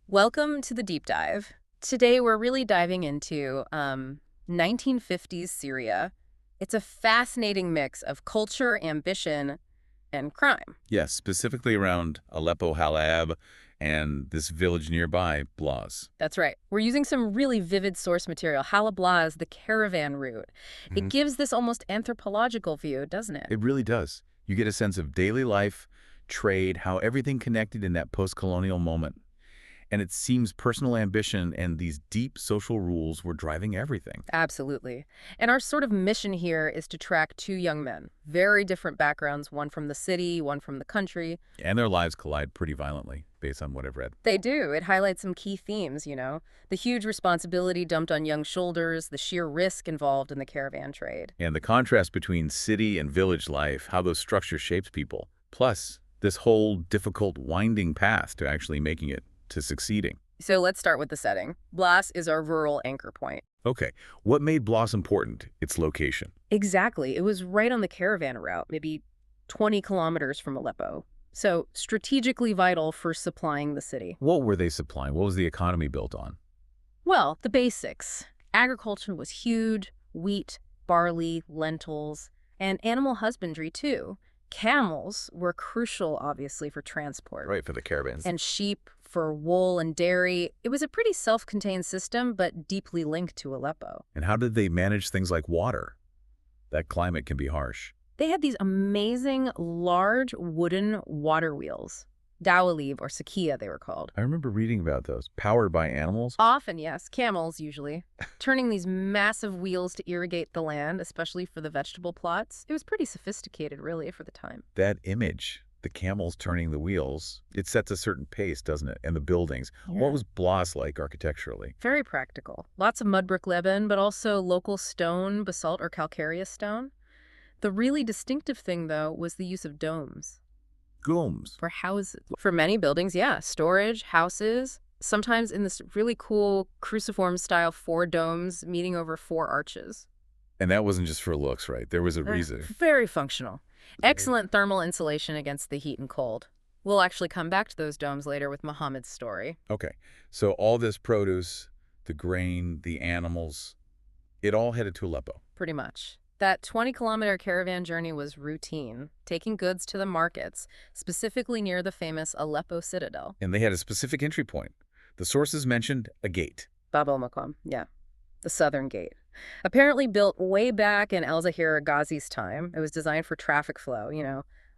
Welcome to the deep dive. Today we're really diving into 1950s Syria. It's a fascinating mix of culture, ambition, and crime. Yes, specifically around Aleppo, Halab, and this village nearby, Blas. That's right. We're using some really vivid source material, Halablas, the caravan route. It Mhm. gives this almost anthropological view, doesn't it? It really does. You get a sense of daily life, trade, how everything connected in that post-colonial moment. And it seems personal ambition and these deep social rules were driving everything. Absolutely. And our sort of mission here is to track two young men, very different backgrounds, one from the city, one from the country. And their lives collide pretty violently, based on what I've read. They do. It highlights some key themes. The huge responsibility dumped on young shoulders, the sheer risk involved in the caravan trade. And the contrast between city and village life, how those structures shaped people. Plus, this whole difficult, winding path to actually making it, to succeeding. So let's start with the setting. Blas is our rural anchor point. Okay, what made Blas important? Its location. Exactly. It was right on the caravan route, maybe 20 kilometers from Aleppo. So strategically vital for supplying the city. What were they supplying? What was the economy built on? Well, the basics. Agriculture was huge, wheat, barley, lentils, and animal husbandry too. Camels were crucial, obviously, for transport. Right, for the caravans. And sheep for wool and dairy. It was a pretty self-contained system, but deeply linked to Aleppo. And how did they manage things like water? That climate can be harsh. They had these amazing, large wooden water wheels. Dawaliv, or sakia, they were called. I remember reading about those. Powered by animals? Often, yes, camels usually. Turning these massive wheels to irrigate the land, especially for the vegetable plots. It was pretty sophisticated, really, for the time. That image, the camels turning the wheels, it sets a certain pace, doesn't it? And the buildings. Yeah. What was Blas like architecturally? Very practical. Lots of mud brick Lebanon, but also local stone, basalt, or calcareous stone. The really distinctive thing, though, was the use of domes. Gooms. For houses. For many buildings, yeah. Storage, houses, sometimes in this really cool cruciform-style 4 domes meeting over 4 arches. And that wasn't just for looks, right? There was a They're reason. very functional. Excellent thermal insulation against the heat and cold. We'll actually come back to those domes later with Muhammad's story. Okay, so all this produce, the grain, the animals, it all headed to Aleppo. Pretty much. That 20-kilometer caravan journey was routine, taking goods to the markets, specifically near the famous Aleppo citadel. And they had a specific entry point. The sources mentioned a gate. Bab el-Maqam, yeah. The southern gate. Apparently built way back in al-Zahir Ghazi's time. It was designed for traffic flow,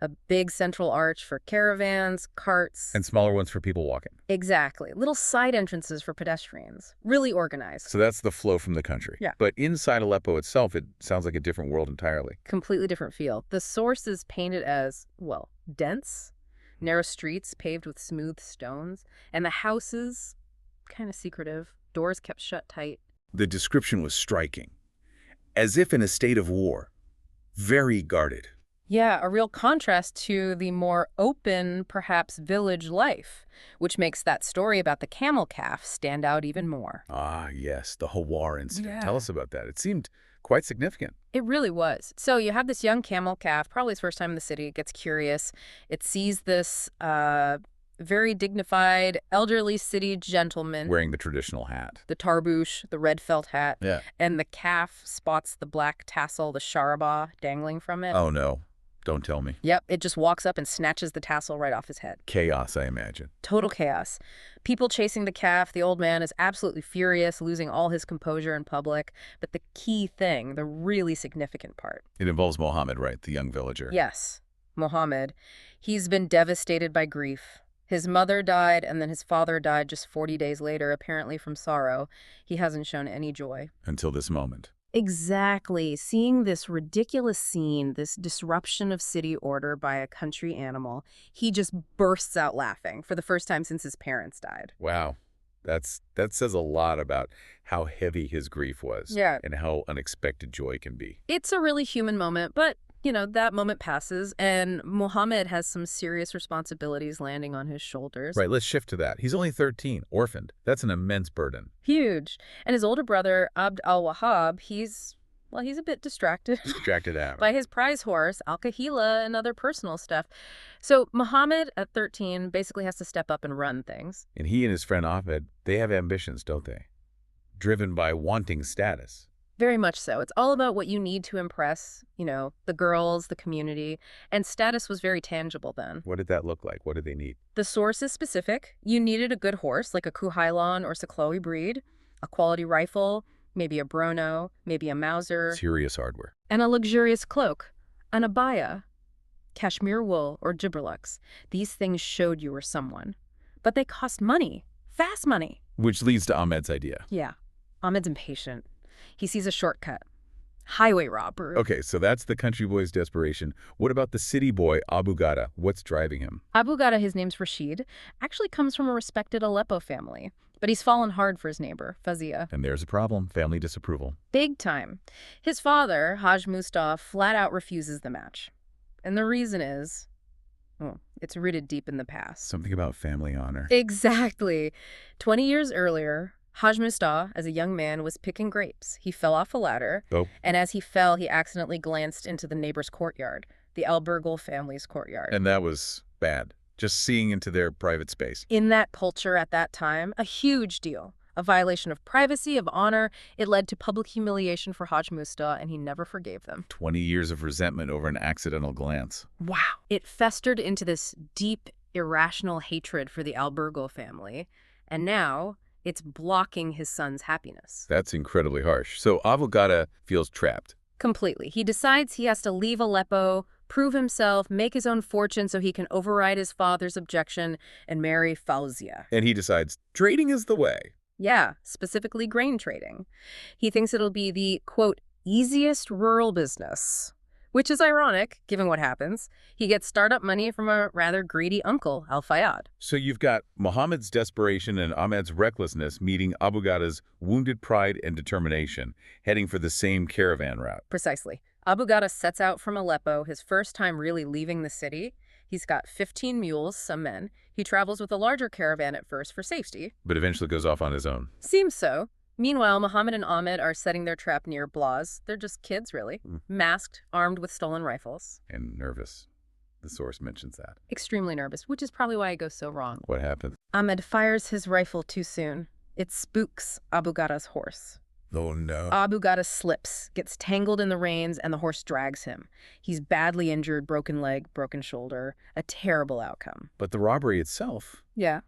a big central arch for caravans, carts. And smaller ones for people walking. Exactly. Little side entrances for pedestrians. Really organized. So that's the flow from the country. Yeah. But inside Aleppo itself, it sounds like a different world entirely. Completely different feel. The source is painted as, well, dense, narrow streets paved with smooth stones, and the houses, kind of secretive, doors kept shut tight. The description was striking. As if in a state of war. Very guarded. Yeah, a real contrast to the more open, perhaps, village life, which makes that story about the camel calf stand out even more. Ah, yes, the Hawar incident. Yeah. Tell us about that. It seemed quite significant. It really was. So you have this young camel calf, probably his first time in the city. It gets curious. It sees this very dignified, elderly city gentleman. Wearing the traditional hat. The tarbouche, the red felt hat. Yeah. And the calf spots the black tassel, the sharaba, dangling from it. Oh, no. Don't tell me. Yep, it just walks up and snatches the tassel right off his head. Chaos, I imagine. Total chaos. People chasing the calf. The old man is absolutely furious, losing all his composure in public. But the key thing, the really significant part. It involves Mohammed, right? The young villager. Yes, Muhammad. He's been devastated by grief. His mother died, and then his father died just 40 days later, apparently from sorrow. He hasn't shown any joy. Until this moment. Exactly. Seeing this ridiculous scene, this disruption of city order by a country animal, he just bursts out laughing for the first time since his parents died. Wow. That says a lot about how heavy his grief was. Yeah. And how unexpected joy can be. It's a really human moment, but, that moment passes, and Muhammad has some serious responsibilities landing on his shoulders. Right, let's shift to that. He's only 13, orphaned. That's an immense burden. Huge. And his older brother, Abd al-Wahhab, he's well, he's a bit distracted Distracted out. by his prize horse, Al-Kahila, and other personal stuff. So Muhammad, at 13, basically has to step up and run things. And he and his friend Ahmed, they have ambitions, don't they? Driven by wanting status. Very much so. It's all about what you need to impress, the girls, the community, and status was very tangible then. What did that look like? What did they need? The source is specific. You needed a good horse, like a Kuhailon or Saklowi breed, a quality rifle, maybe a Brono, maybe a Mauser, Serious hardware. and a luxurious cloak, an abaya, cashmere wool, or gibberlux. These things showed you were someone. But they cost money, fast money. Which leads to Ahmed's idea. Yeah, Ahmed's impatient. He sees a shortcut. Highway robbery. Okay, so that's the country boy's desperation. What about the city boy, Abu Ghada? What's driving him? Abu Ghada, his name's Rashid, actually comes from a respected Aleppo family. But he's fallen hard for his neighbor, Fazia. And there's a problem, family disapproval. Big time. His father, Haj Mustafa, flat out refuses the match. And the reason is, it's rooted deep in the past. Something about family honor. Exactly. 20 years earlier, Haj Mustafa, as a young man, was picking grapes. He fell off a ladder, and as he fell, he accidentally glanced into the neighbor's courtyard, the Albergel family's courtyard. And that was bad. Just seeing into their private space. In that culture at that time, a huge deal. A violation of privacy, of honor. It led to public humiliation for Haj Mustafa, and he never forgave them. 20 years of resentment over an accidental glance. Wow. It festered into this deep, irrational hatred for the Albergel family, and now it's blocking his son's happiness. That's incredibly harsh. So Abu Ghada feels trapped. Completely. He decides he has to leave Aleppo, prove himself, make his own fortune so he can override his father's objection and marry Fauzia. And he decides trading is the way. Yeah, specifically grain trading. He thinks it'll be the, quote, easiest rural business, which is ironic, given what happens. He gets startup money from a rather greedy uncle, Al-Fayyad. So you've got Muhammad's desperation and Ahmed's recklessness meeting Abu Ghada's wounded pride and determination, heading for the same caravan route. Precisely. Abu Ghada sets out from Aleppo, his first time really leaving the city. He's got 15 mules, some men. He travels with a larger caravan at first for safety. But eventually goes off on his own. Seems so. Meanwhile, Muhammad and Ahmed are setting their trap near Blas. They're just kids, really. Masked, armed with stolen rifles. And nervous. The source mentions that. Extremely nervous, which is probably why it goes so wrong. What happens? Ahmed fires his rifle too soon. It spooks Abu Ghada's horse. Oh, no. Abu Ghada slips, gets tangled in the reins, and the horse drags him. He's badly injured, broken leg, broken shoulder. A terrible outcome. But the robbery itself, Yeah.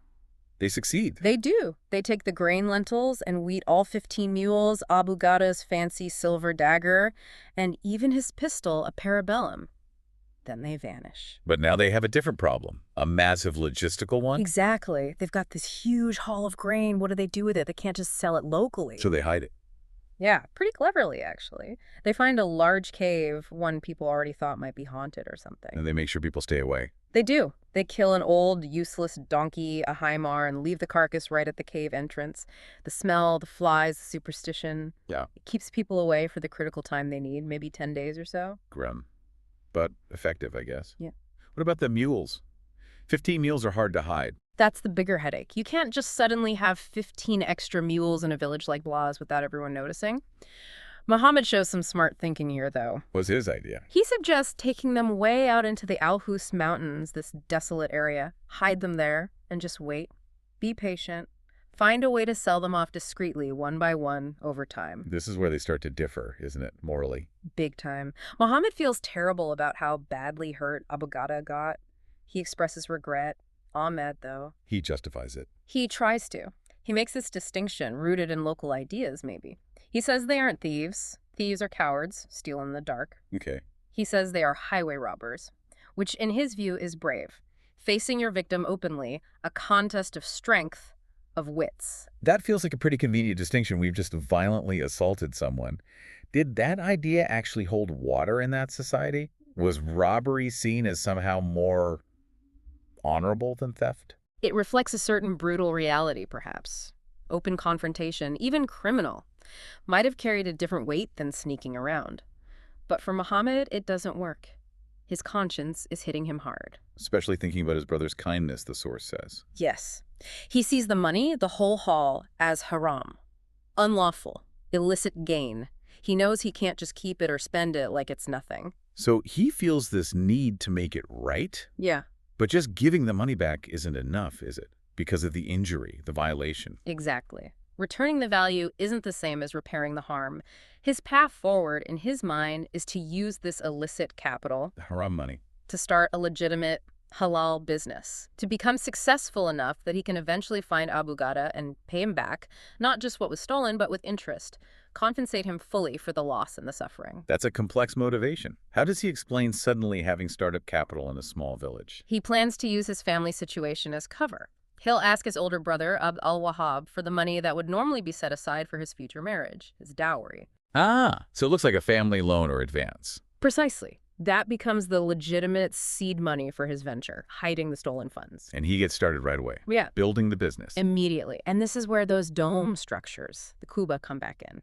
they succeed. They do. They take the grain lentils and wheat all 15 mules, Abu Ghada's fancy silver dagger, and even his pistol, a parabellum. Then they vanish. But now they have a different problem. A massive logistical one. Exactly. They've got this huge haul of grain. What do they do with it? They can't just sell it locally. So they hide it. Yeah, pretty cleverly, actually. They find a large cave, one people already thought might be haunted or something. And they make sure people stay away. They do. They kill an old, useless donkey, a haimar, and leave the carcass right at the cave entrance. The smell, the flies, the superstition. Yeah. It keeps people away for the critical time they need, maybe 10 days or so. Grim. But effective, I guess. Yeah. What about the mules? 15 mules are hard to hide. That's the bigger headache. You can't just suddenly have 15 extra mules in a village like Blas without everyone noticing. Muhammad shows some smart thinking here, though. Was his idea. He suggests taking them way out into the Al-Hus Mountains, this desolate area, hide them there, and just wait. Be patient. Find a way to sell them off discreetly, one by one, over time. This is where they start to differ, isn't it, morally? Big time. Muhammad feels terrible about how badly hurt Abu Ghada got. He expresses regret. Ahmed, though. He justifies it. He tries to. He makes this distinction, rooted in local ideas, maybe. He says they aren't thieves. Thieves are cowards, steal in the dark. Okay. He says they are highway robbers, which in his view is brave. Facing your victim openly, a contest of strength, of wits. That feels like a pretty convenient distinction. We've just violently assaulted someone. Did that idea actually hold water in that society? Was robbery seen as somehow more honorable than theft? It reflects a certain brutal reality, perhaps. Open confrontation, even criminal, might have carried a different weight than sneaking around. But for Muhammad, it doesn't work. His conscience is hitting him hard. Especially thinking about his brother's kindness, the source says. Yes. He sees the money, the whole haul, as haram. Unlawful. Illicit gain. He knows he can't just keep it or spend it like it's nothing. So he feels this need to make it right, Yeah, but just giving the money back isn't enough, is it? Because of the injury, the violation. exactly. Returning the value isn't the same as repairing the harm. His path forward, in his mind, is to use this illicit capital The haram money. to start a legitimate halal business, to become successful enough that he can eventually find Abu Ghada and pay him back, not just what was stolen, but with interest, compensate him fully for the loss and the suffering. That's a complex motivation. How does he explain suddenly having startup capital in a small village? He plans to use his family situation as cover. He'll ask his older brother, Abd al-Wahhab, for the money that would normally be set aside for his future marriage, his dowry. Ah, so it looks like a family loan or advance. Precisely. That becomes the legitimate seed money for his venture, hiding the stolen funds. And he gets started right away. Yeah. Building the business. Immediately. And this is where those dome structures, the Kuba, come back in.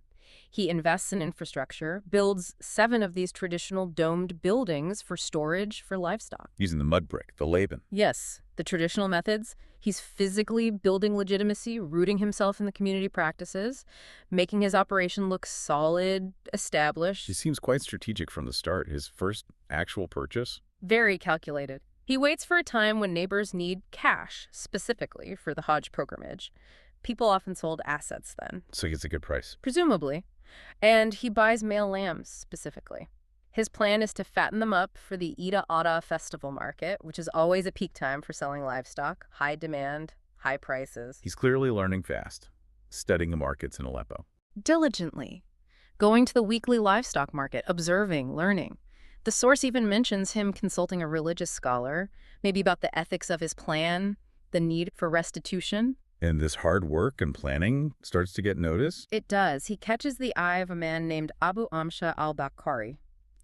He invests in infrastructure, builds 7 of these traditional domed buildings for storage for livestock. Using the mud brick, the Laban. Yes, the traditional methods. He's physically building legitimacy, rooting himself in the community practices, making his operation look solid, established. He seems quite strategic from the start. His first actual purchase? Very calculated. He waits for a time when neighbors need cash, specifically for the Hajj pilgrimage. People often sold assets then. So he gets a good price. Presumably. And he buys male lambs, specifically. His plan is to fatten them up for the Ida Ada festival market, which is always a peak time for selling livestock. High demand, high prices. He's clearly learning fast, studying the markets in Aleppo. Diligently. Going to the weekly livestock market, observing, learning. The source even mentions him consulting a religious scholar, maybe about the ethics of his plan, the need for restitution. And this hard work and planning starts to get noticed? It does. He catches the eye of a man named Abu Amsha al-Bakari,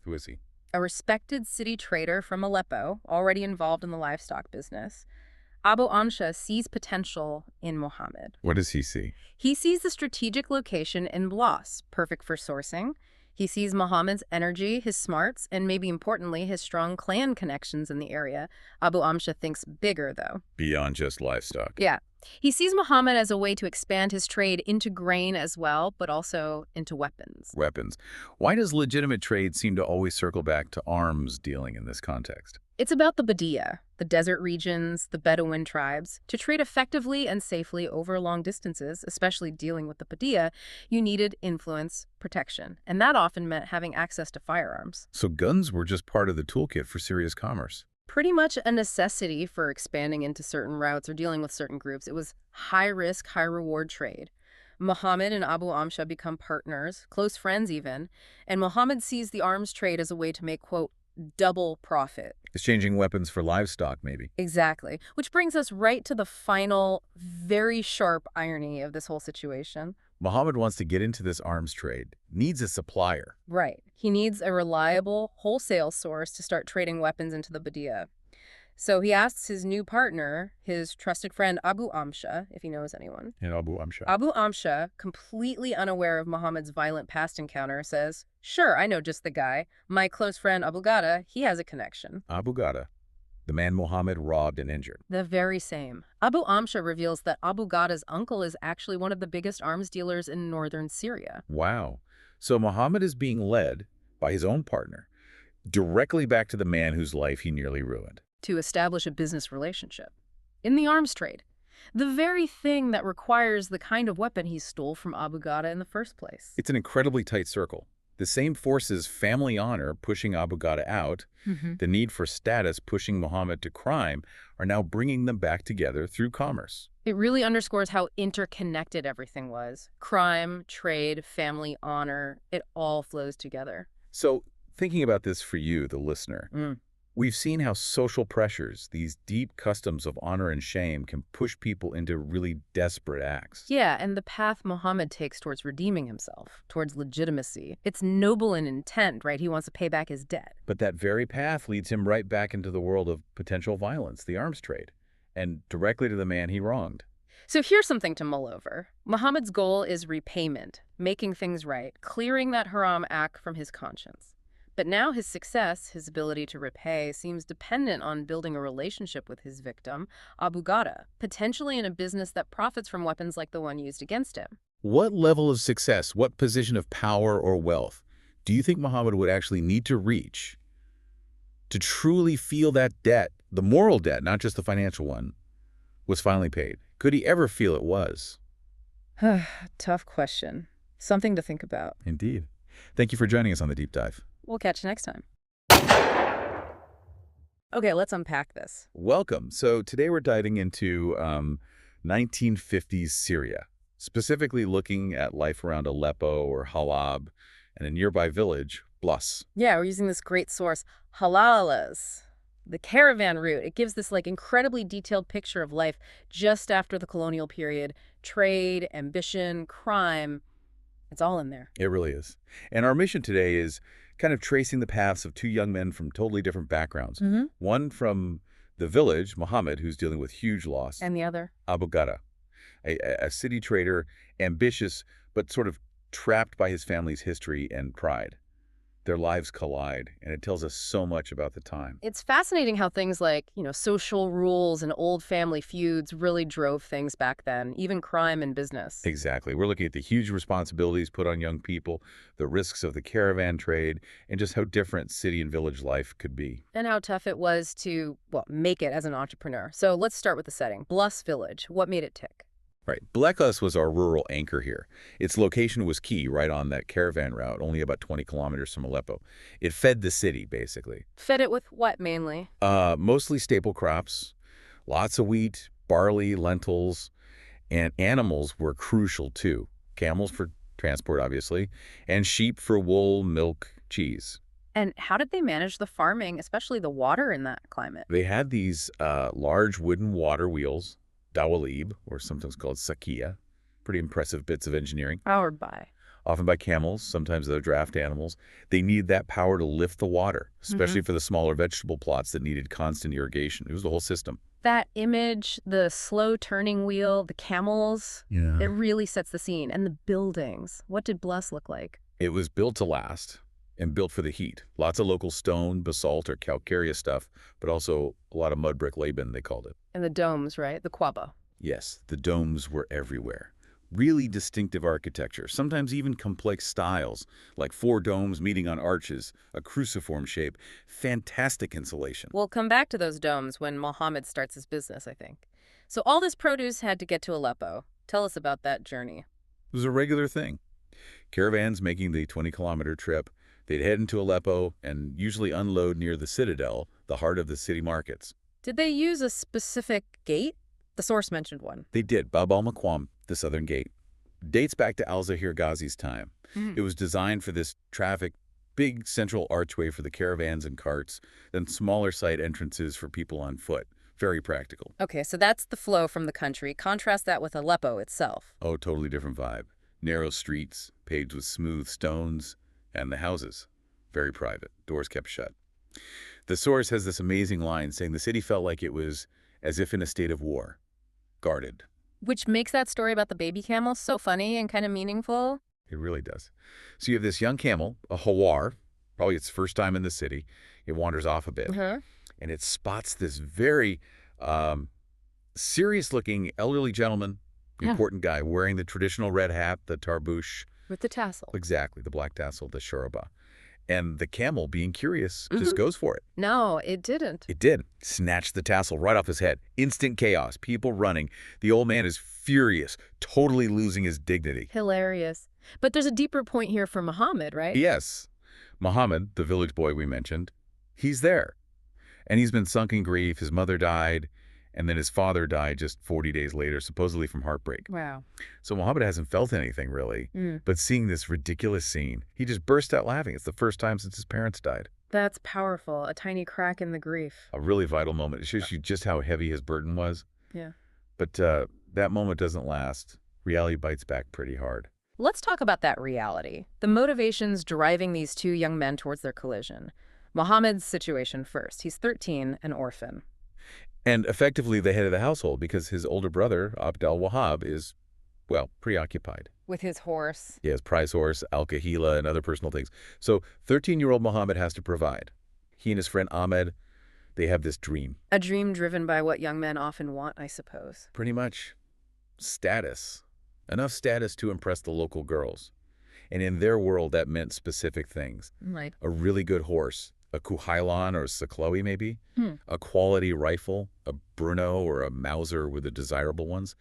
Who is he? a respected city trader from Aleppo, already involved in the livestock business. Abu Amsha sees potential in Muhammad. What does he see? He sees the strategic location in Blas, perfect for sourcing. He sees Muhammad's energy, his smarts, and maybe importantly, his strong clan connections in the area. Abu Amsha thinks bigger, though. Beyond just livestock. Yeah. He sees Muhammad as a way to expand his trade into grain as well, but also into weapons. Weapons. Why does legitimate trade seem to always circle back to arms dealing in this context? It's about the Badia, the desert regions, the Bedouin tribes. To trade effectively and safely over long distances, especially dealing with the Badia, you needed influence, protection, and that often meant having access to firearms. So guns were just part of the toolkit for serious commerce. Pretty much a necessity for expanding into certain routes or dealing with certain groups. It was high-risk, high-reward trade. Muhammad and Abu Amsha become partners, close friends even, and Muhammad sees the arms trade as a way to make, quote, double profit. Exchanging weapons for livestock, maybe. Exactly. Which brings us right to the final, very sharp irony of this whole situation. Muhammad wants to get into this arms trade, needs a supplier. Right. He needs a reliable wholesale source to start trading weapons into the Badia. So he asks his new partner, his trusted friend Abu Amsha, if he knows anyone. And Abu Amsha. Abu Amsha, completely unaware of Muhammad's violent past encounter, says, "Sure, I know just the guy. My close friend Abu Ghada, he has a connection." Abu Ghada, the man Muhammad robbed and injured. The very same. Abu Amsha reveals that Abu Ghada's uncle is actually one of the biggest arms dealers in northern Syria. Wow. So Muhammad is being led by his own partner directly back to the man whose life he nearly ruined. To establish a business relationship. In the arms trade. The very thing that requires the kind of weapon he stole from Abu Ghada in the first place. It's an incredibly tight circle. The same forces, family honor pushing Abu Ghada out, the need for status pushing Muhammad to crime, are now bringing them back together through commerce. It really underscores how interconnected everything was. Crime, trade, family honor, it all flows together. So, thinking about this for you, the listener, we've seen how social pressures, these deep customs of honor and shame, can push people into really desperate acts. Yeah, and the path Muhammad takes towards redeeming himself, towards legitimacy. It's noble in intent, right? He wants to pay back his debt. But that very path leads him right back into the world of potential violence, the arms trade, and directly to the man he wronged. So here's something to mull over. Muhammad's goal is repayment, making things right, clearing that haram act from his conscience. But now his success, his ability to repay, seems dependent on building a relationship with his victim, Abu Ghada, potentially in a business that profits from weapons like the one used against him. What level of success, what position of power or wealth do you think Muhammad would actually need to reach to truly feel that debt, the moral debt, not just the financial one, was finally paid? Could he ever feel it was? Tough question. Something to think about. Indeed. Thank you for joining us on the Deep Dive. We'll catch you next time. Okay, let's unpack this. Welcome. So today we're diving into 1950s Syria, specifically looking at life around Aleppo or Halab and a nearby village, Blas. Yeah, we're using this great source, Halablas, the caravan route. It gives this incredibly detailed picture of life just after the colonial period. Trade, ambition, crime, it's all in there. It really is. And our mission today is kind of tracing the paths of two young men from totally different backgrounds. One from the village, Muhammad, who's dealing with huge loss. And the other? Abu Ghada, a city trader, ambitious, but sort of trapped by his family's history and pride. Their lives collide, and it tells us so much about the time. It's fascinating how things like, social rules and old family feuds really drove things back then, even crime and business. Exactly. We're looking at the huge responsibilities put on young people, the risks of the caravan trade, and just how different city and village life could be. And how tough it was to, make it as an entrepreneur. So let's start with the setting. Blas Village. What made it tick? Right. Blas was our rural anchor here. Its location was key right on that caravan route, only about 20 kilometers from Aleppo. It fed the city, basically. Fed it with what, mainly? Mostly staple crops, lots of wheat, barley, lentils, and animals were crucial too. Camels for transport, obviously, and sheep for wool, milk, cheese. And how did they manage the farming, especially the water in that climate? They had these large wooden water wheels, dawalib, or sometimes called sakia. Pretty impressive bits of engineering. Powered by? Often by camels, sometimes they're draft animals. They need that power to lift the water, especially for the smaller vegetable plots that needed constant irrigation. It was the whole system. That image, the slow turning wheel, the camels, it really sets the scene. And the buildings. What did Blas look like? It was built to last and built for the heat. Lots of local stone, basalt, or calcareous stuff, but also a lot of mud brick laben, they called it. And the domes, right? The quaba. Yes, the domes were everywhere. Really distinctive architecture, sometimes even complex styles, like 4 domes meeting on arches, a cruciform shape. Fantastic insulation. We'll come back to those domes when Muhammad starts his business, I think. So all this produce had to get to Aleppo. Tell us about that journey. It was a regular thing. Caravans making the 20-kilometer trip, they'd head into Aleppo and usually unload near the citadel, the heart of the city markets. Did they use a specific gate? The source mentioned one. They did. Bab al-Maqam, the southern gate, dates back to al-Zahir Ghazi's time. It was designed for this traffic, big central archway for the caravans and carts, then smaller side entrances for people on foot. Very practical. Okay, so that's the flow from the country. Contrast that with Aleppo itself. Oh, totally different vibe. Narrow streets, paved with smooth stones, and the houses, very private, doors kept shut. The source has this amazing line saying the city felt like it was as if in a state of war, guarded. Which makes that story about the baby camel so funny and kind of meaningful. It really does. So you have this young camel, a hawar, probably its first time in the city. It wanders off a bit, and it spots this very serious-looking elderly gentleman, important guy, wearing the traditional red hat, the tarbouche. With the tassel. Exactly, the black tassel, the shuraba. And the camel, being curious, just goes for it. No, it didn't. It did. Snatched the tassel right off his head. Instant chaos. People running. The old man is furious, totally losing his dignity. Hilarious. But there's a deeper point here for Muhammad, right? Yes. Muhammad, the village boy we mentioned, he's there. And he's been sunk in grief. His mother died, and then his father died just 40 days later, supposedly from heartbreak. Wow. So Muhammad hasn't felt anything, really. But seeing this ridiculous scene, he just burst out laughing. It's the first time since his parents died. That's powerful. A tiny crack in the grief. A really vital moment. It shows you just how heavy his burden was. Yeah. But that moment doesn't last. Reality bites back pretty hard. Let's talk about that reality. The motivations driving these two young men towards their collision. Muhammad's situation first. He's 13, an orphan. And effectively the head of the household because his older brother, Abd al-Wahhab, is well, preoccupied. With his horse. He has prize horse, Al-Kahila, and other personal things. So 13-year-old Muhammad has to provide. He and his friend Ahmed, they have this dream. A dream driven by what young men often want, I suppose. Pretty much status. Enough status to impress the local girls. And in their world, that meant specific things. Like? A really good horse, a Kuhailon or Saklowi maybe, Hmm. a quality rifle, a Bruno or a Mauser were the desirable ones,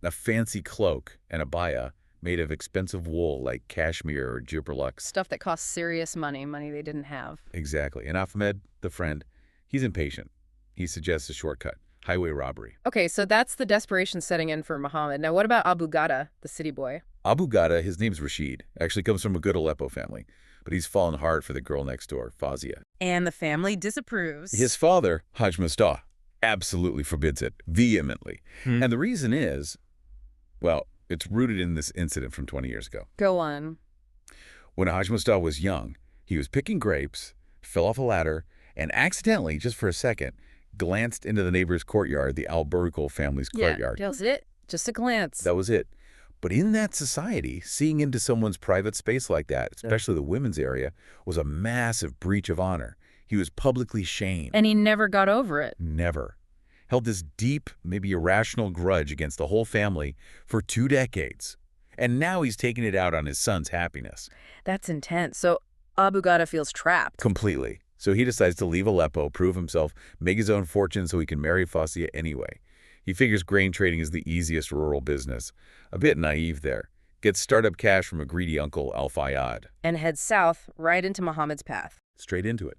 and a fancy cloak and abaya made of expensive wool like cashmere or Juberlux. Stuff that costs serious money, money they didn't have. Exactly. And Ahmed, the friend, he's impatient. He suggests a shortcut, highway robbery. Okay, so that's the desperation setting in for Muhammad. Now what about Abu Ghada, the city boy? Abu Ghada, his name's Rashid, actually comes from a good Aleppo family, but he's fallen hard for the girl next door, Fazia. And the family disapproves. His father, Haj Mustah, absolutely forbids it, vehemently. And the reason is, well, it's rooted in this incident from 20 years ago. Go on. When Haj Mustah was young, he was picking grapes, fell off a ladder, and accidentally, just for a second, glanced into the neighbor's courtyard, the Al-Burukul family's courtyard. Yeah, that was it. Just a glance. That was it. But in that society, seeing into someone's private space like that, especially the women's area, was a massive breach of honor. He was publicly shamed. And he never got over it. Never. Held this deep, maybe irrational grudge against the whole family for 2 decades. And now he's taking it out on his son's happiness. That's intense. So Abu Ghada feels trapped. Completely. So he decides to leave Aleppo, prove himself, make his own fortune so he can marry Fazia anyway. He figures grain trading is the easiest rural business. A bit naive there. Gets startup cash from a greedy uncle, Al-Fayyad. And heads south, right into Muhammad's path. Straight into it.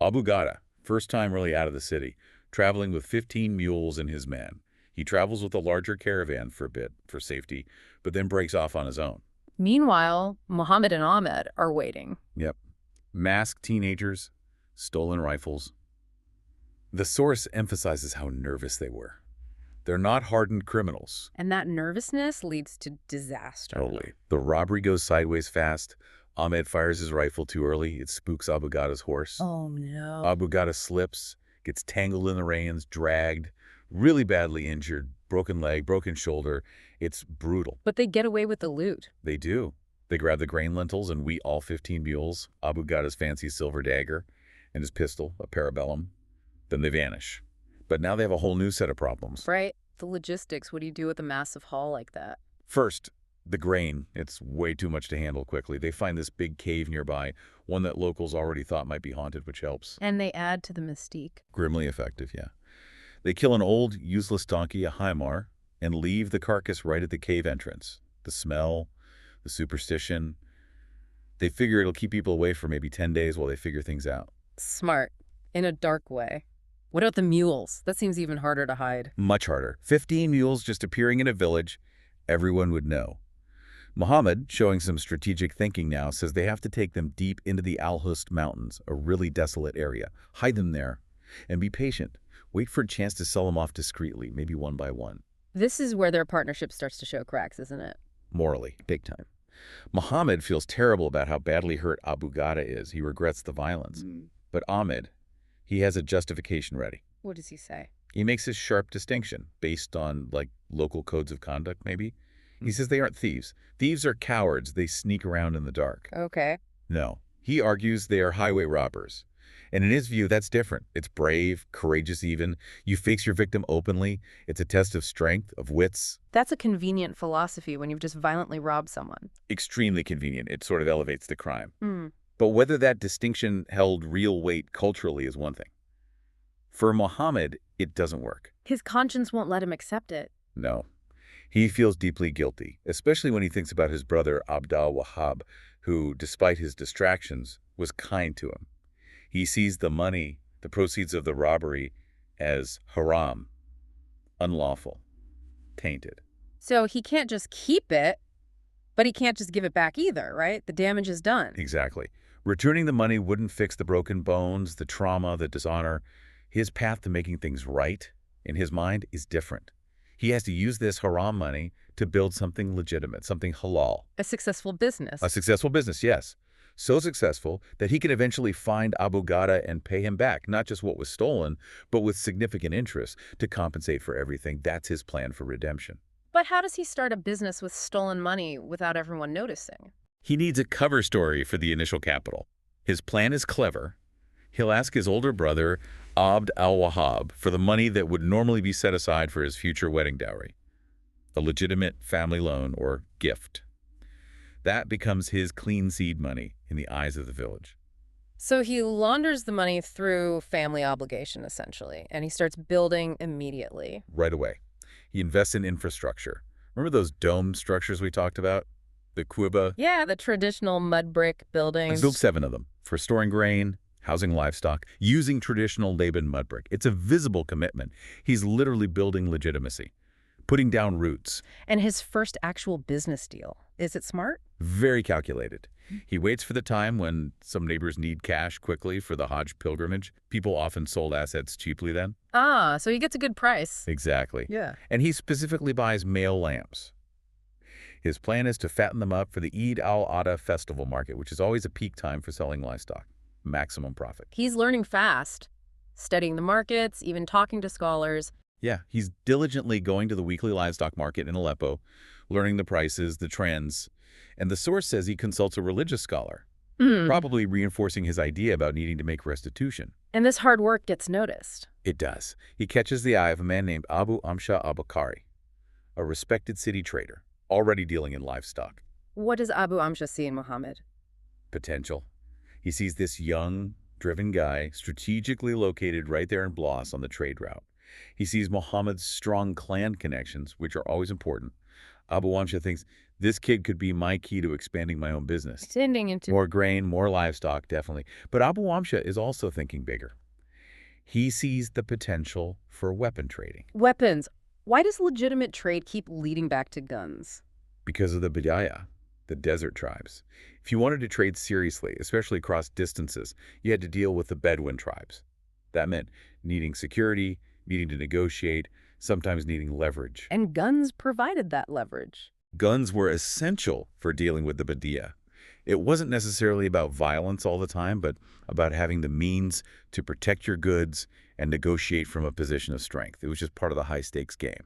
Abu Ghada, first time really out of the city, traveling with 15 mules and his men. He travels with a larger caravan for a bit, for safety, but then breaks off on his own. Meanwhile, Muhammad and Ahmed are waiting. Yep. Masked teenagers, stolen rifles. The source emphasizes how nervous they were. They're not hardened criminals. And that nervousness leads to disaster. Totally. The robbery goes sideways fast. Ahmed fires his rifle too early. It spooks Abu Ghada's horse. Oh, no. Abu Ghada slips, gets tangled in the reins, dragged, really badly injured, broken leg, broken shoulder. It's brutal. But they get away with the loot. They do. They grab the grain lentils and wheat all 15 mules, Abu Ghada's fancy silver dagger, and his pistol, a parabellum. Then they vanish. But now they have a whole new set of problems. Right. The logistics. What do you do with a massive haul like that? First, the grain. It's way too much to handle quickly. They find this big cave nearby, one that locals already thought might be haunted, which helps. And they add to the mystique. Grimly effective, yeah. They kill an old, useless donkey, a Haimar, and leave the carcass right at the cave entrance. The smell, the superstition. They figure it'll keep people away for maybe 10 days while they figure things out. Smart. In a dark way. What about the mules? That seems even harder to hide. Much harder. 15 mules just appearing in a village. Everyone would know. Muhammad, showing some strategic thinking now, says they have to take them deep into the Al-Hust Mountains, a really desolate area. Hide them there. And be patient. Wait for a chance to sell them off discreetly, maybe one by one. This is where their partnership starts to show cracks, isn't it? Morally, big time. Muhammad feels terrible about how badly hurt Abu Ghada is. He regrets the violence. But Ahmed, he has a justification ready. What does he say? He makes his sharp distinction based on, like, local codes of conduct, maybe. He says they aren't thieves. Thieves are cowards. They sneak around in the dark. Okay. No. He argues they are highway robbers. And in his view, that's different. It's brave, courageous even. You face your victim openly. It's a test of strength, of wits. That's a convenient philosophy when you've just violently robbed someone. Extremely convenient. It sort of elevates the crime. But whether that distinction held real weight culturally is one thing. For Muhammad, it doesn't work. His conscience won't let him accept it. No. He feels deeply guilty, especially when he thinks about his brother Abdal Wahab, who, despite his distractions, was kind to him. He sees the money, the proceeds of the robbery, as haram, unlawful, tainted. So he can't just keep it, but he can't just give it back either, right? The damage is done. Exactly. Returning the money wouldn't fix the broken bones, the trauma, the dishonor. His path to making things right, in his mind, is different. He has to use this haram money to build something legitimate, something halal. A successful business. A successful business, yes. So successful that he can eventually find Abu Ghada and pay him back, not just what was stolen, but with significant interest to compensate for everything. That's his plan for redemption. But But how does he start a business with stolen money without everyone noticing? He needs a cover story for the initial capital. His plan is clever. He'll ask his older brother, Abd al-Wahhab, for the money that would normally be set aside for his future wedding dowry, a legitimate family loan or gift. That becomes his clean seed money in the eyes of the village. So he launders the money through family obligation, essentially, and he starts building immediately. Right away. He invests in infrastructure. Remember those dome structures we talked about? The kuba? Yeah, the traditional mud brick buildings. He built 7 of them for storing grain, housing livestock, using traditional Laban mud brick. It's a visible commitment. He's literally building legitimacy, putting down roots. And his first actual business deal. Is it smart? Very calculated. He waits for the time when some neighbors need cash quickly for the Hajj pilgrimage. People often sold assets cheaply then. Ah, so he gets a good price. Exactly. Yeah. And he specifically buys male lambs. His plan is to fatten them up for the Eid al-Adha festival market, which is always a peak time for selling livestock. Maximum profit. He's learning fast, studying the markets, even talking to scholars. Yeah, he's diligently going to the weekly livestock market in Aleppo, learning the prices, the trends. And the source says he consults a religious scholar, probably reinforcing his idea about needing to make restitution. And this hard work gets noticed. It does. He catches the eye of a man named Abu Amsha al-Bukhari, a respected city trader, already dealing in livestock. What does Abu Amsha see in Muhammad? Potential. He sees this young, driven guy strategically located right there in Bloss on the trade route. He sees Muhammad's strong clan connections, which are always important. Abu Amsha thinks, this kid could be my key to expanding my own business. Extending into More grain, more livestock, definitely. But Abu Amsha is also thinking bigger. He sees the potential for weapon trading. weapons. Why does legitimate trade keep leading back to guns? Because of the Bidaya, the desert tribes. If you wanted to trade seriously, especially across distances, you had to deal with the Bedouin tribes. That meant needing security, needing to negotiate, sometimes needing leverage. And guns provided that leverage. Guns were essential for dealing with the Bidaya. It wasn't necessarily about violence all the time, but about having the means to protect your goods and negotiate from a position of strength. It was just part of the high-stakes game.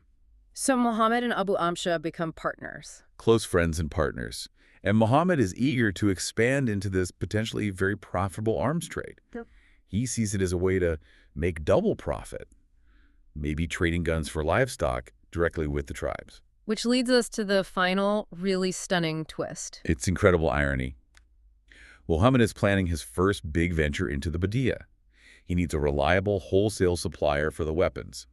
So Muhammad and Abu Amsha become partners. Close friends and partners. And Muhammad is eager to expand into this potentially very profitable arms trade. Yep. He sees it as a way to make double profit, maybe trading guns for livestock directly with the tribes. Which leads us to the final, really stunning twist. It's incredible irony. Muhammad is planning his first big venture into the Badiya. He needs a reliable wholesale supplier for the weapons.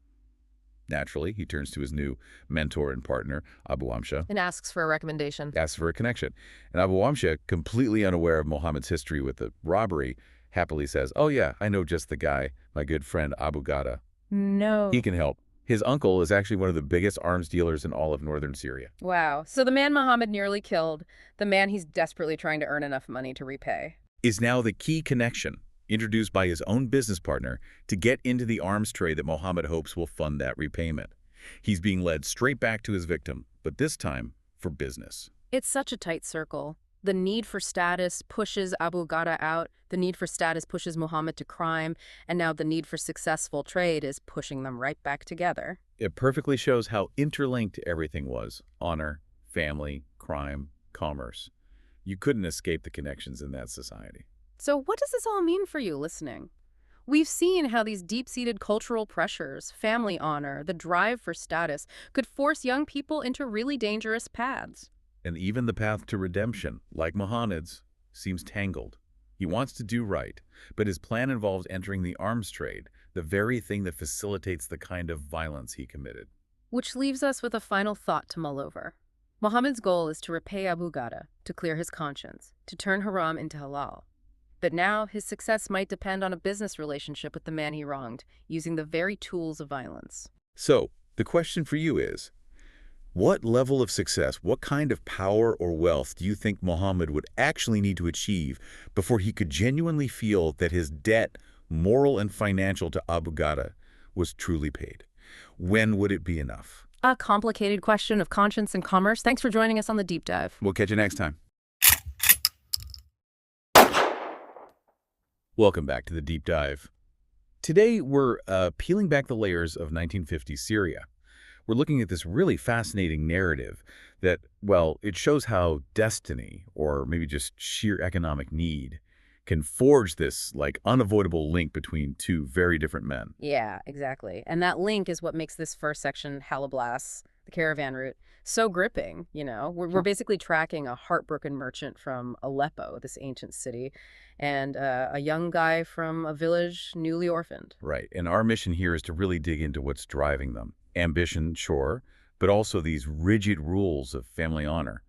Naturally, he turns to his new mentor and partner, Abu Amsha, And asks for a recommendation. asks for a connection. And Abu Amsha, completely unaware of Muhammad's history with the robbery, happily says, oh yeah, I know just the guy, my good friend Abu Gada. No. He can help. His uncle is actually one of the biggest arms dealers in all of northern Syria. Wow. So the man Muhammad nearly killed, the man he's desperately trying to earn enough money to repay. Is now the key connection, introduced by his own business partner, to get into the arms trade that Muhammad hopes will fund that repayment. He's being led straight back to his victim, but this time for business. It's such a tight circle. The need for status pushes Abu Gada out, the need for status pushes Muhammad to crime, and now the need for successful trade is pushing them right back together. It perfectly shows how interlinked everything was. Honor, family, crime, commerce. You couldn't escape the connections in that society. So what does this all mean for you listening? We've seen how these deep-seated cultural pressures, family honor, the drive for status, could force young people into really dangerous paths. And even the path to redemption, like Muhammad's, seems tangled. He wants to do right, but his plan involves entering the arms trade, the very thing that facilitates the kind of violence he committed. Which leaves us with a final thought to mull over. Muhammad's goal is to repay Abu Gada, to clear his conscience, to turn haram into halal. But now his success might depend on a business relationship with the man he wronged, using the very tools of violence. So, the question for you is, what level of success, what kind of power or wealth do you think Muhammad would actually need to achieve before he could genuinely feel that his debt, moral and financial, to Abu Gada was truly paid? When would it be enough? A complicated question of conscience and commerce. Thanks for joining us on the Deep Dive. We'll catch you next time. Welcome back to the Deep Dive. Today, we're peeling back the layers of 1950s Syria. we're looking at this really fascinating narrative that, well, it shows how destiny, or maybe just sheer economic need, can forge this, like, unavoidable link between two very different men. Yeah, exactly. And that link is what makes this first section, Halablas, the caravan route, so gripping, you know? We're basically tracking a heartbroken merchant from Aleppo, this ancient city, and a young guy from a village newly orphaned. Right. And our mission here is to really dig into what's driving them. Ambition, sure, but also these rigid rules of family honor.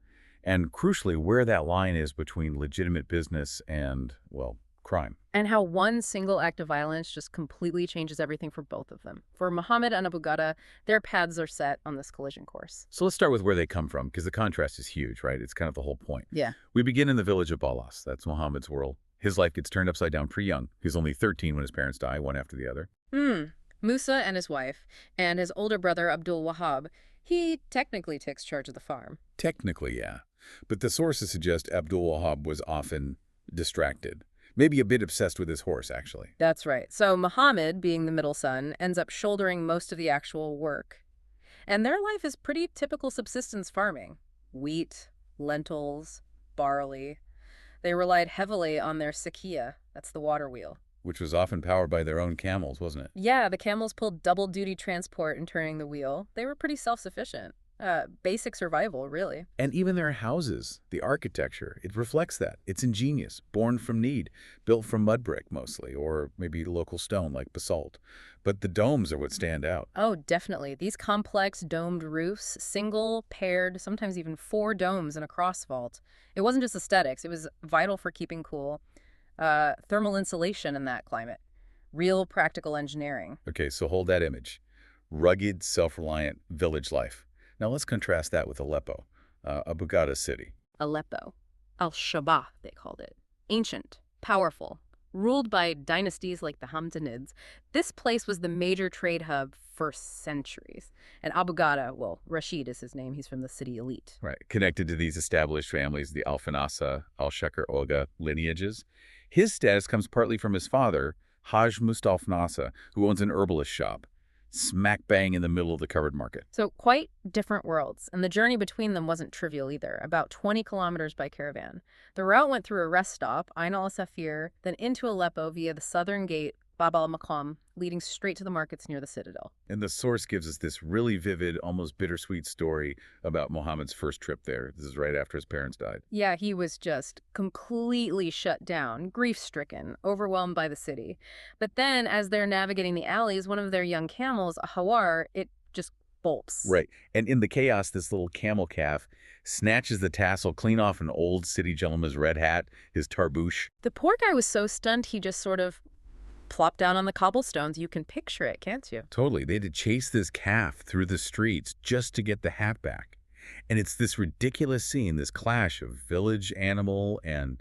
And crucially, where that line is between legitimate business and, well, crime. And how one single act of violence just completely changes everything for both of them. For Muhammad and Abu Ghada, their paths are set on this collision course. So let's start with where they come from, because the contrast is huge, right? It's kind of the whole point. Yeah. We begin in the village of Balas. That's Muhammad's world. His life gets turned upside down pretty young. He's only 13 when his parents die, one after the other. Musa and his wife, and his older brother Abdul Wahab, he technically takes charge of the farm. Technically, yeah. But the sources suggest Abdul Wahab was often distracted. Maybe a bit obsessed with his horse, actually. That's right. So Muhammad, being the middle son, ends up shouldering most of the actual work. And their life is pretty typical subsistence farming. Wheat, lentils, barley. They relied heavily on their sakia, that's the water wheel. Which was often powered by their own camels, wasn't it? Yeah, the camels pulled double-duty transport in turning the wheel. They were pretty self-sufficient. Basic survival, really. And even their houses, the architecture, it reflects that. It's ingenious, born from need, built from mud brick mostly, or maybe local stone like basalt. But the domes are what stand out. Oh, definitely. These complex domed roofs, single, paired, sometimes even 4 domes in a cross vault. It wasn't just aesthetics. It was vital for keeping cool. Thermal insulation in that climate. Real practical engineering. Okay, so hold that image. Rugged, self-reliant village life. Now let's contrast that with Aleppo, Abu Ghada's city. Aleppo. Al-Shabah, they called it. Ancient, powerful, ruled by dynasties like the Hamdanids. This place was the major trade hub for centuries. And Abu Ghada, well, Rashid is his name. He's from the city elite. Right, connected to these established families, the Al-Fanasa, Al-Shakar Olga lineages. His status comes partly from his father, Haj Mustaf Nasa, who owns an herbalist shop, smack bang in the middle of the covered market. So quite different worlds, and the journey between them wasn't trivial either, about 20 kilometers by caravan. The route went through a rest stop, Ain al-Safir, then into Aleppo via the southern gate, Bab al-Maqam, leading straight to the markets near the citadel. And the source gives us this really vivid, almost bittersweet story about Muhammad's first trip there. This is right after his parents died. Yeah, he was just completely shut down, grief-stricken, overwhelmed by the city. But then, as they're navigating the alleys, one of their young camels, a hawar, it just bolts. Right. And in the chaos, this little camel calf snatches the tassel clean off an old city gentleman's red hat, his tarbouche. The poor guy was so stunned, he just sort of plopped down on the cobblestones. You can picture it, can't you? Totally. They had to chase this calf through the streets just to get the hat back. And it's this ridiculous scene, this clash of village animal and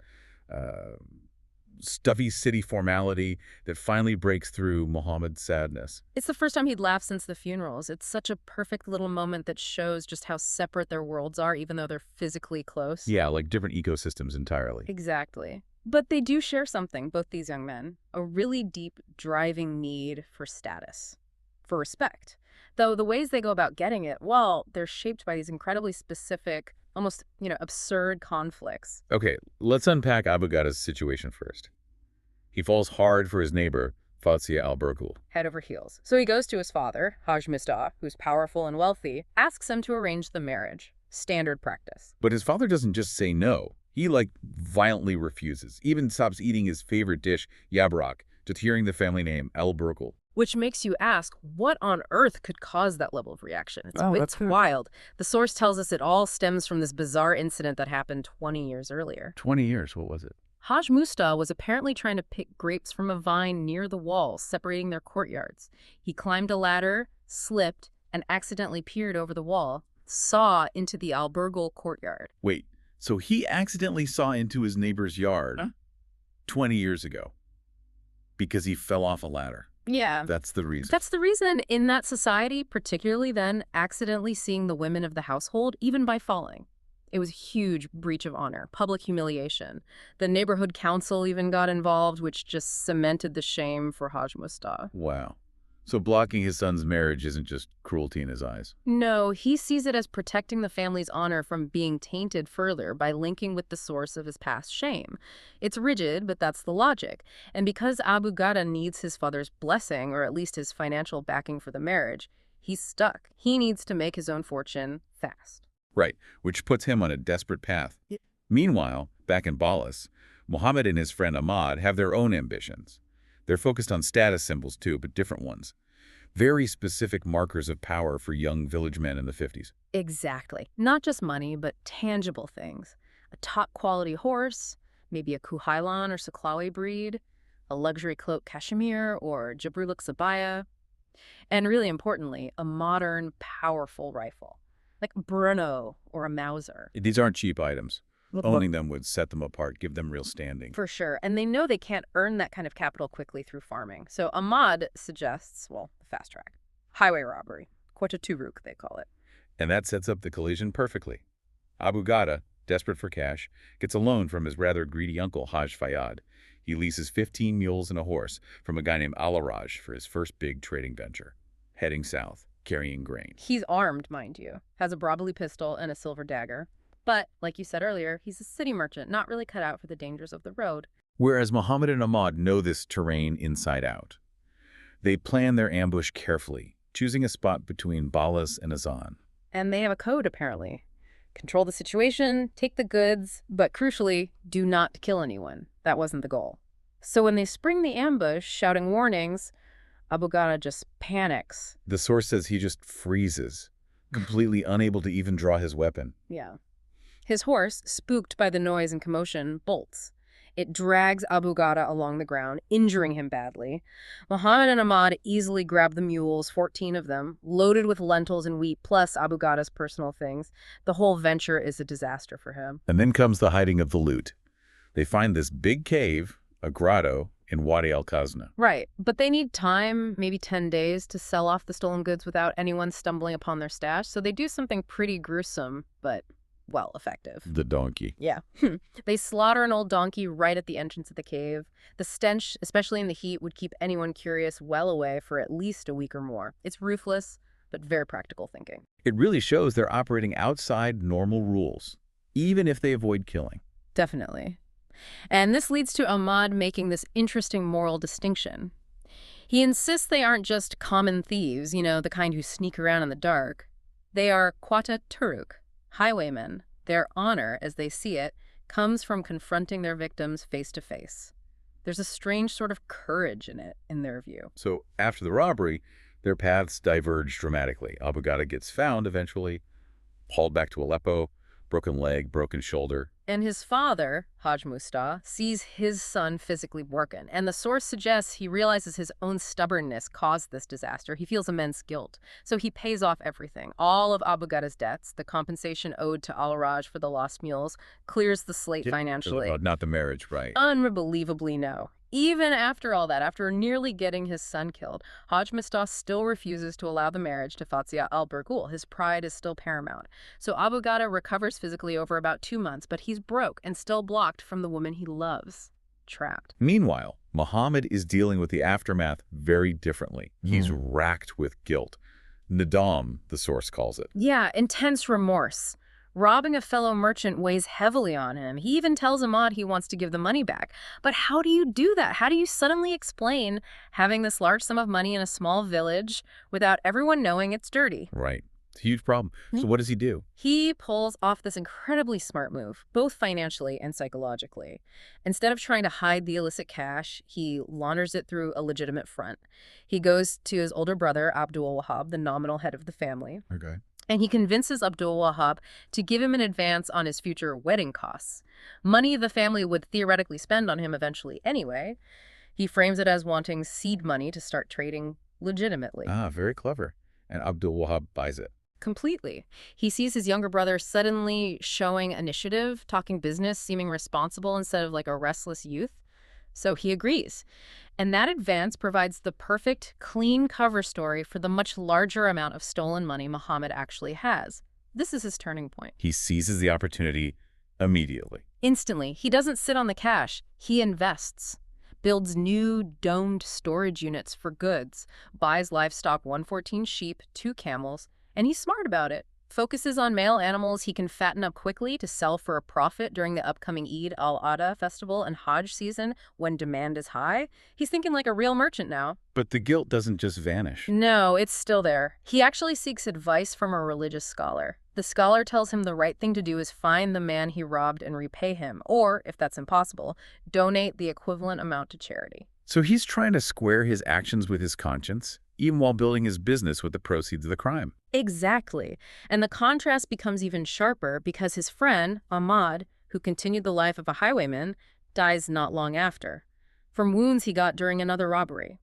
stuffy city formality that finally breaks through Muhammad's sadness. It's the first time he'd laughed since the funerals. It's such a perfect little moment that shows just how separate their worlds are, even though they're physically close. Yeah, like different ecosystems entirely. Exactly. But they do share something, both these young men, a really deep, driving need for status, for respect. Though the ways they go about getting it, well, they're shaped by these incredibly specific, almost, absurd conflicts. Okay, let's unpack Abu Ghada's situation first. He falls hard for his neighbor, Fazia al-Burghul. Head over heels. So he goes to his father, Haj Mustaf, who's powerful and wealthy, asks him to arrange the marriage. Standard practice. But his father doesn't just say no. He, violently refuses, even stops eating his favorite dish, yabrak, just hearing the family name, al-Burghul. Which makes you ask, what on earth could cause that level of reaction? It's good. wild. The source tells us it all stems from this bizarre incident that happened 20 years earlier. 20 years, what was it? Haj Mustaf was apparently trying to pick grapes from a vine near the walls, separating their courtyards. He climbed a ladder, slipped, and accidentally peered over the wall, saw into the al-Burghul courtyard. Wait, so he accidentally saw into his neighbor's yard 20 years ago because he fell off a ladder. Yeah. That's the reason. That's the reason in that society, particularly then, accidentally seeing the women of the household, even by falling. It was a huge breach of honor, public humiliation. The neighborhood council even got involved, which just cemented the shame for Haj Mustaf. Wow. So blocking his son's marriage isn't just cruelty in his eyes. No, he sees it as protecting the family's honor from being tainted further by linking with the source of his past shame. It's rigid, but that's the logic. And because Abu Ghada needs his father's blessing, or at least his financial backing for the marriage, he's stuck. He needs to make his own fortune fast. Right, which puts him on a desperate path. Meanwhile, back in Balas, Muhammad and his friend Ahmad have their own ambitions. They're focused on status symbols too, but different ones. Very specific markers of power for young village men in the 50s. Exactly. Not just money, but tangible things. A top-quality horse, maybe a Kuhailan or Saklawi breed, a luxury cloak cashmere or Jabruluk sabaya, and really importantly, a modern, powerful rifle, like a Bruno or a Mauser. These aren't cheap items. Owning them would set them apart, give them real standing. For sure. And they know they can't earn that kind of capital quickly through farming. So Ahmad suggests, well, the fast track. Highway robbery. Quota Turuk, they call it. And that sets up the collision perfectly. Abu Ghada, desperate for cash, gets a loan from his rather greedy uncle, Haj Fayyad. He leases 15 mules and a horse from a guy named Al-Araj for his first big trading venture, heading south, carrying grain. He's armed, mind you. Has a Brobly pistol and a silver dagger. But, like you said earlier, he's a city merchant, not really cut out for the dangers of the road. Whereas Muhammad and Ahmad know this terrain inside out. They plan their ambush carefully, choosing a spot between Balas and Azan. And they have a code, apparently. Control the situation, take the goods, but crucially, do not kill anyone. That wasn't the goal. So when they spring the ambush, shouting warnings, Abu Ghada just panics. The source says he just freezes, completely unable to even draw his weapon. Yeah. His horse, spooked by the noise and commotion, bolts. It drags Abu Ghada along the ground, injuring him badly. Muhammad and Ahmad easily grab the mules, 14 of them, loaded with lentils and wheat, plus Abu Ghada's personal things. The whole venture is a disaster for him. And then comes the hiding of the loot. They find this big cave, a grotto, in Wadi al-Khazna. Right, but they need time, maybe 10 days, to sell off the stolen goods without anyone stumbling upon their stash, so they do something pretty gruesome, but, well, effective. The donkey. Yeah. They slaughter an old donkey right at the entrance of the cave. The stench, especially in the heat, would keep anyone curious well away for at least a week or more. It's ruthless, but very practical thinking. It really shows they're operating outside normal rules, even if they avoid killing. Definitely. And this leads to Ahmad making this interesting moral distinction. He insists they aren't just common thieves, you know, the kind who sneak around in the dark. They are Quata Turuk, highwaymen. Their honor, as they see it, comes from confronting their victims face to face. There's a strange sort of courage in it, in their view. So after the robbery, their paths diverge dramatically. Abu Ghada gets found eventually, hauled back to Aleppo, broken leg, broken shoulder. And his father, Haj Musta, sees his son physically broken. And the source suggests he realizes his own stubbornness caused this disaster. He feels immense guilt. So he pays off everything. All of Abu Ghada's debts, the compensation owed to Al-Raj for the lost mules, clears the slate financially. Not the marriage, right? Unbelievably no. Even after all that, after nearly getting his son killed, Haj Mistas still refuses to allow the marriage to Fatzia al-Burgul. His pride is still paramount. So Abu Ghada recovers physically over about 2 months, but he's broke and still blocked from the woman he loves. Trapped. Meanwhile, Muhammad is dealing with the aftermath very differently. He's racked with guilt. Nadam, the source calls it. Yeah, intense remorse. Robbing a fellow merchant weighs heavily on him. He even tells Ahmad he wants to give the money back. But how do you do that? How do you suddenly explain having this large sum of money in a small village without everyone knowing it's dirty? Right. It's a huge problem. So what does he do? He pulls off this incredibly smart move, both financially and psychologically. Instead of trying to hide the illicit cash, he launders it through a legitimate front. He goes to his older brother, Abdul Wahab, the nominal head of the family. Okay. And he convinces Abdul Wahab to give him an advance on his future wedding costs. Money the family would theoretically spend on him eventually anyway. He frames it as wanting seed money to start trading legitimately. Ah, very clever. And Abdul Wahab buys it. Completely. He sees his younger brother suddenly showing initiative, talking business, seeming responsible instead of like a restless youth. So he agrees. And that advance provides the perfect, clean cover story for the much larger amount of stolen money Muhammad actually has. This is his turning point. He seizes the opportunity immediately. Instantly. He doesn't sit on the cash. He invests. builds new domed storage units for goods, buys livestock 114 sheep, 2 camels, and he's smart about it. Focuses on male animals he can fatten up quickly to sell for a profit during the upcoming Eid al-Adha festival and Hajj season when demand is high. He's thinking like a real merchant now. But the guilt doesn't just vanish. No, it's still there. He actually seeks advice from a religious scholar. The scholar tells him the right thing to do is find the man he robbed and repay him, or, if that's impossible, donate the equivalent amount to charity. So he's trying to square his actions with his conscience, even while building his business with the proceeds of the crime. Exactly. And the contrast becomes even sharper because his friend, Ahmad, who continued the life of a highwayman, dies not long after, from wounds he got during another robbery.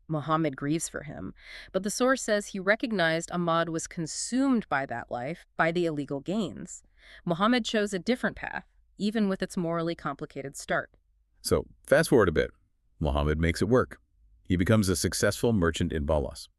Muhammad grieves for him, but the source says he recognized Ahmad was consumed by that life, by the illegal gains. Muhammad chose a different path, even with its morally complicated start. So, fast forward a bit. Muhammad makes it work. He becomes a successful merchant in Balas.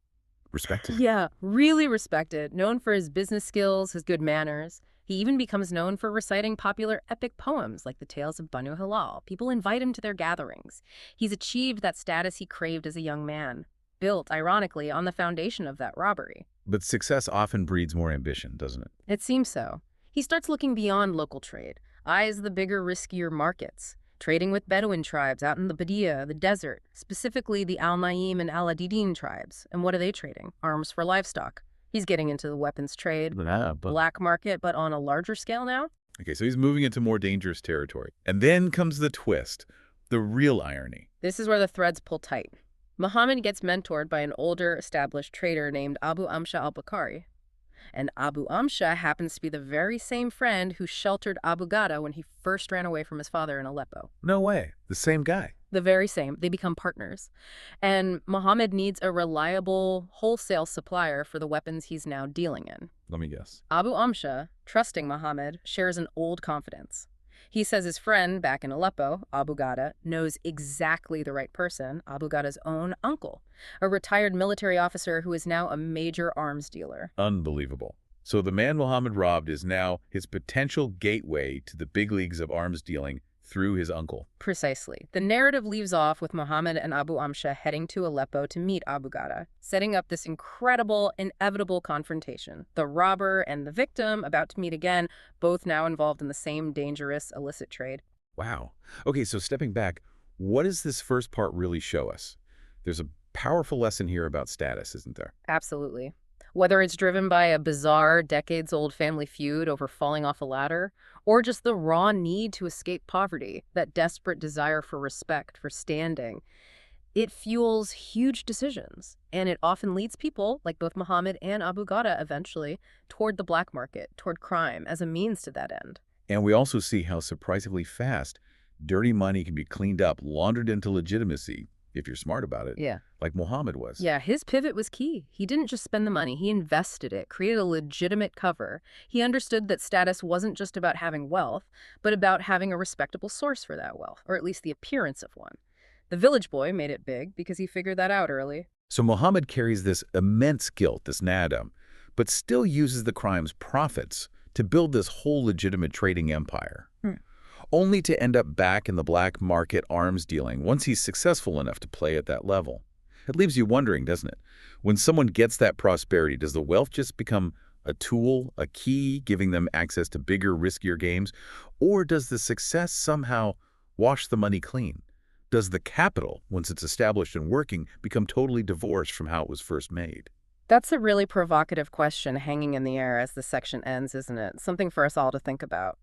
Respected. Yeah, really respected, known for his business skills, his good manners. He even becomes known for reciting popular epic poems like the tales of Banu Hilal. People invite him to their gatherings. He's achieved that status he craved as a young man, built, ironically, on the foundation of that robbery. But success often breeds more ambition, doesn't it? It seems so. He starts looking beyond local trade, eyes the bigger, riskier markets, trading with Bedouin tribes out in the Badia, the desert, specifically the Al-Naim and Al-Adidin tribes. And what are they trading? Arms for livestock. He's getting into the weapons trade, black market, but on a larger scale now. Okay, so he's moving into more dangerous territory. And then comes the twist, the real irony. This is where the threads pull tight. Muhammad gets mentored by an older, established trader named Abu Amsha al-Bukhari. And Abu Amsha happens to be the very same friend who sheltered Abu Ghada when he first ran away from his father in Aleppo. No way. The same guy. The very same. They become partners. And Muhammad needs a reliable wholesale supplier for the weapons he's now dealing in. Let me guess. Abu Amsha, trusting Muhammad, shares an old confidence. He says his friend back in Aleppo, Abu Ghada, knows exactly the right person, Abu Ghada's own uncle, a retired military officer who is now a major arms dealer. Unbelievable. So the man Muhammad robbed is now his potential gateway to the big leagues of arms dealing through his uncle. Precisely. The narrative leaves off with Muhammad and Abu Amsha heading to Aleppo to meet Abu Ghada, setting up this incredible, inevitable confrontation. The robber and the victim, about to meet again, both now involved in the same dangerous illicit trade. Wow. Okay, so stepping back, what does this first part really show us? There's a powerful lesson here about status, isn't there? Absolutely. Whether it's driven by a bizarre, decades-old family feud over falling off a ladder, or just the raw need to escape poverty, that desperate desire for respect, for standing, it fuels huge decisions. And it often leads people, like both Muhammad and Abu Ghada eventually, toward the black market, toward crime, as a means to that end. And we also see how surprisingly fast dirty money can be cleaned up, laundered into legitimacy, if you're smart about it, Yeah. like Muhammad was. Yeah, his pivot was key. He didn't just spend the money, he invested it, created a legitimate cover. He understood that status wasn't just about having wealth, but about having a respectable source for that wealth, or at least the appearance of one. The village boy made it big because he figured that out early. So Muhammad carries this immense guilt, this nadam, but still uses the crime's profits to build this whole legitimate trading empire. Only to end up back in the black market arms dealing once he's successful enough to play at that level. It leaves you wondering, doesn't it? When someone gets that prosperity, does the wealth just become a tool, a key, giving them access to bigger, riskier games? Or does the success somehow wash the money clean? Does the capital, once it's established and working, become totally divorced from how it was first made? That's a really provocative question hanging in the air as the section ends, isn't it? Something for us all to think about.